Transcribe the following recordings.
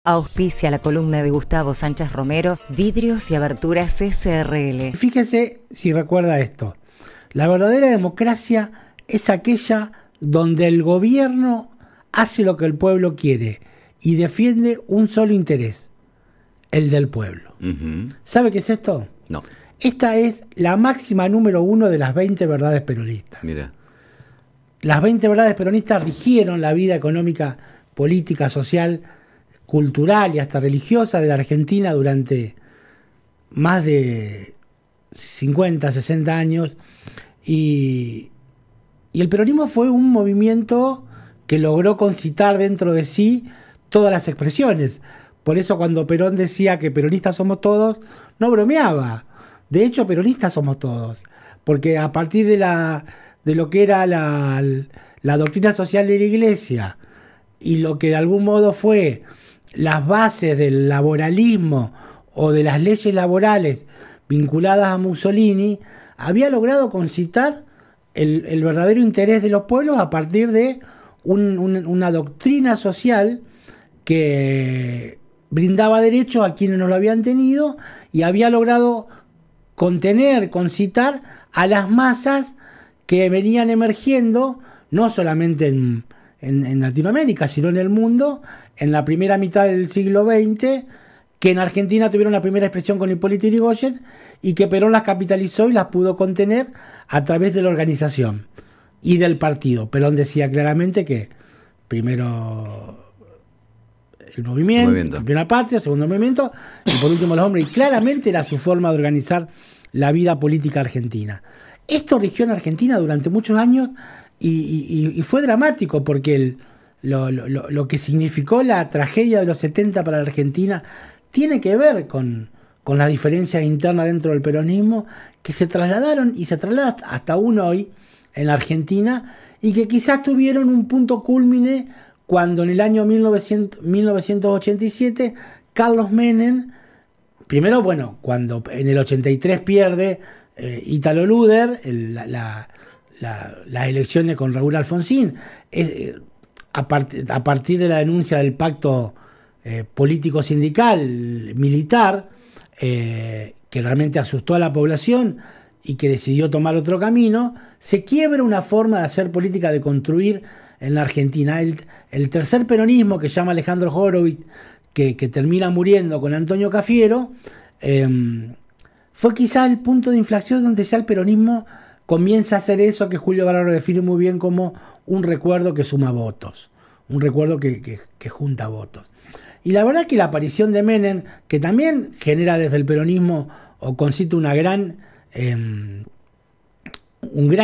Auspicia la columna de Gustavo Sánchez Romero, Vidrios y Aberturas SRL. Fíjese si recuerda esto. La verdadera democracia es aquella donde el gobierno hace lo que el pueblo quiere y defiende un solo interés, el del pueblo. ¿Sabe qué es esto? No. Esta es la máxima número 1 de las 20 verdades peronistas. Mira. Las 20 verdades peronistas rigieron la vida económica, política, social, cultural y hasta religiosa de la Argentina durante más de 50, 60 años. Y el peronismo fue un movimiento que logró concitar dentro de sí todas las expresiones. Por eso cuando Perón decía que peronistas somos todos, no bromeaba. De hecho, peronistas somos todos. Porque a partir de lo que era la doctrina social de la Iglesia y lo que de algún modo fue las bases del laboralismo o de las leyes laborales vinculadas a Mussolini, había logrado concitar el verdadero interés de los pueblos a partir de una doctrina social que brindaba derechos a quienes no lo habían tenido y había logrado contener, concitar a las masas que venían emergiendo, no solamente en Latinoamérica, sino en el mundo, en la primera mitad del siglo XX, que en Argentina tuvieron la primera expresión con Hipólito Yrigoyen y que Perón las capitalizó y las pudo contener a través de la organización y del partido. Perón decía claramente que primero el movimiento. Primera patria, segundo movimiento y por último los hombres. Y claramente era su forma de organizar la vida política argentina. Esto rigió en Argentina durante muchos años y fue dramático porque lo que significó la tragedia de los 70 para la Argentina tiene que ver con las diferencias internas dentro del peronismo que se trasladaron y se trasladan hasta aún hoy en la Argentina y que quizás tuvieron un punto cúlmine cuando en el año 1987 Carlos Menem, primero, bueno, cuando en el 83 pierde Ítalo Luder las elecciones con Raúl Alfonsín, a partir de la denuncia del pacto político-sindical, militar, que realmente asustó a la población y que decidió tomar otro camino, se quiebra una forma de hacer política, de construir en la Argentina. El tercer peronismo, que llama Alejandro Horowitz, que termina muriendo con Antonio Cafiero, fue quizá el punto de inflexión donde ya el peronismo comienza a hacer eso que Julio Gallardo define muy bien como un recuerdo que suma votos, un recuerdo que junta votos. Y la verdad que la aparición de Menem, que también genera desde el peronismo o concita un gran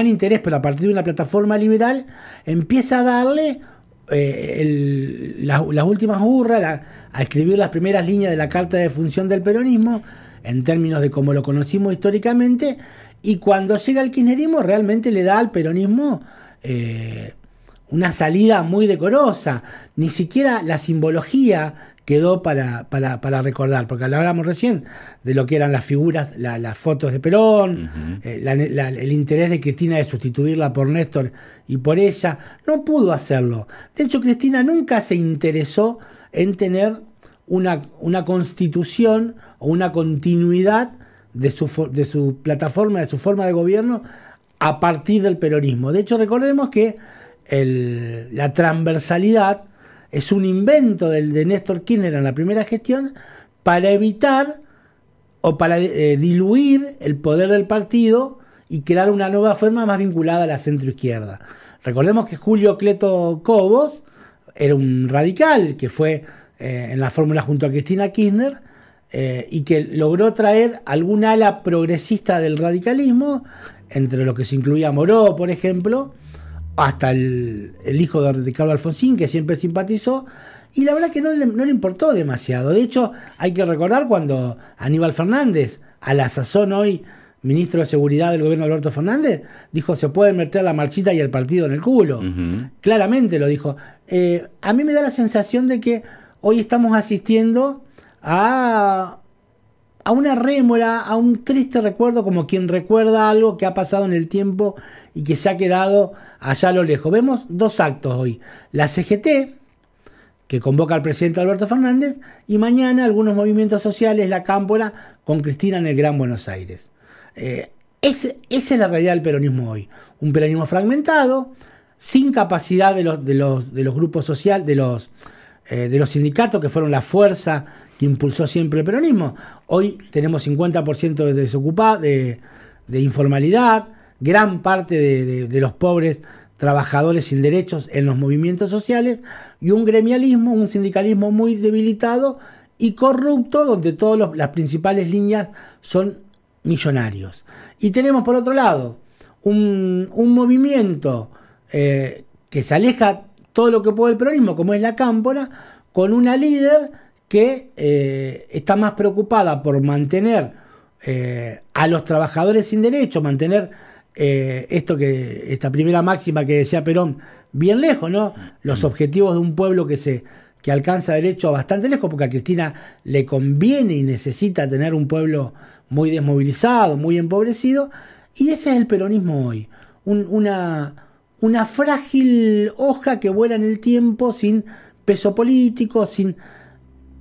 interés, pero a partir de una plataforma liberal, empieza a darle las últimas hurras, a escribir las primeras líneas de la carta de función del peronismo, en términos de cómo lo conocimos históricamente, y cuando llega el kirchnerismo realmente le da al peronismo una salida muy decorosa. Ni siquiera la simbología quedó para recordar, porque hablábamos recién de lo que eran las figuras, las fotos de Perón, el interés de Cristina de sustituirla por Néstor y por ella. No pudo hacerlo. De hecho, Cristina nunca se interesó en tener una constitución o una continuidad de su plataforma, de su forma de gobierno a partir del peronismo. De hecho, recordemos que la transversalidad es un invento de Néstor Kirchner en la primera gestión para evitar o para diluir el poder del partido y crear una nueva forma más vinculada a la centroizquierda. Recordemos que Julio Cleto Cobos era un radical que fue en la fórmula junto a Cristina Kirchner y que logró traer alguna ala progresista del radicalismo, entre los que se incluía Moró, por ejemplo, hasta el hijo de Ricardo Alfonsín, que siempre simpatizó, y la verdad que no le importó demasiado. De hecho, hay que recordar cuando Aníbal Fernández, a la sazón hoy ministro de Seguridad del gobierno de Alberto Fernández, dijo: se puede meter la marchita y el partido en el culo. Claramente lo dijo. A mí me da la sensación de que hoy estamos asistiendo a una rémora, a un triste recuerdo, como quien recuerda algo que ha pasado en el tiempo y que se ha quedado allá a lo lejos. Vemos dos actos hoy. La CGT, que convoca al presidente Alberto Fernández, y mañana algunos movimientos sociales, la Cámpora, con Cristina en el Gran Buenos Aires. Esa es la realidad del peronismo hoy. Un peronismo fragmentado, sin capacidad de los grupos sociales, de los sindicatos que fueron la fuerza que impulsó siempre el peronismo. Hoy tenemos 50% de desocupados, de informalidad, gran parte de los pobres trabajadores sin derechos en los movimientos sociales, y un gremialismo, un sindicalismo muy debilitado y corrupto, donde todas las principales líneas son millonarios. Y tenemos por otro lado un movimiento que se aleja todo lo que puede del peronismo, como es la Cámpora, con una líder que está más preocupada por mantener a los trabajadores sin derecho, mantener esta primera máxima que decía Perón, bien lejos, ¿no? Los objetivos de un pueblo que alcanza derecho bastante lejos, porque a Cristina le conviene y necesita tener un pueblo muy desmovilizado, muy empobrecido, y ese es el peronismo hoy. Una frágil hoja que vuela en el tiempo, sin peso político, sin...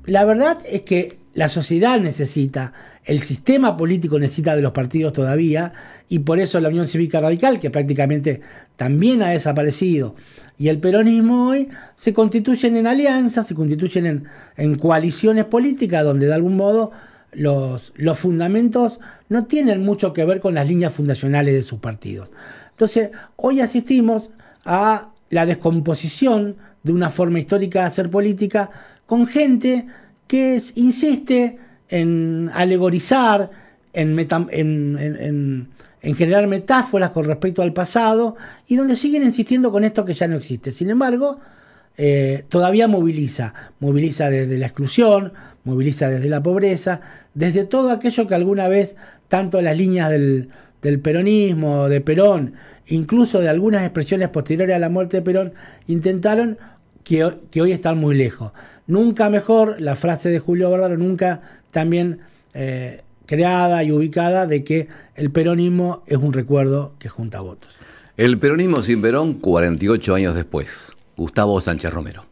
La verdad es que la sociedad necesita, el sistema político necesita de los partidos todavía, y por eso la Unión Cívica Radical, que prácticamente también ha desaparecido, y el peronismo hoy se constituyen en alianzas, se constituyen en coaliciones políticas, donde de algún modo los fundamentos no tienen mucho que ver con las líneas fundacionales de sus partidos. Entonces, hoy asistimos a la descomposición de una forma histórica de hacer política, con gente que insiste en alegorizar, en generar metáforas con respecto al pasado, y donde siguen insistiendo con esto que ya no existe. Sin embargo, todavía moviliza desde la exclusión, moviliza desde la pobreza, desde todo aquello que alguna vez, tanto las líneas del peronismo, de Perón, incluso de algunas expresiones posteriores a la muerte de Perón, intentaron, que hoy están muy lejos. Nunca mejor, la frase de Julio Bárbaro, nunca también creada y ubicada, de que el peronismo es un recuerdo que junta votos. El peronismo sin Perón, 48 años después. Gustavo Sánchez Romero.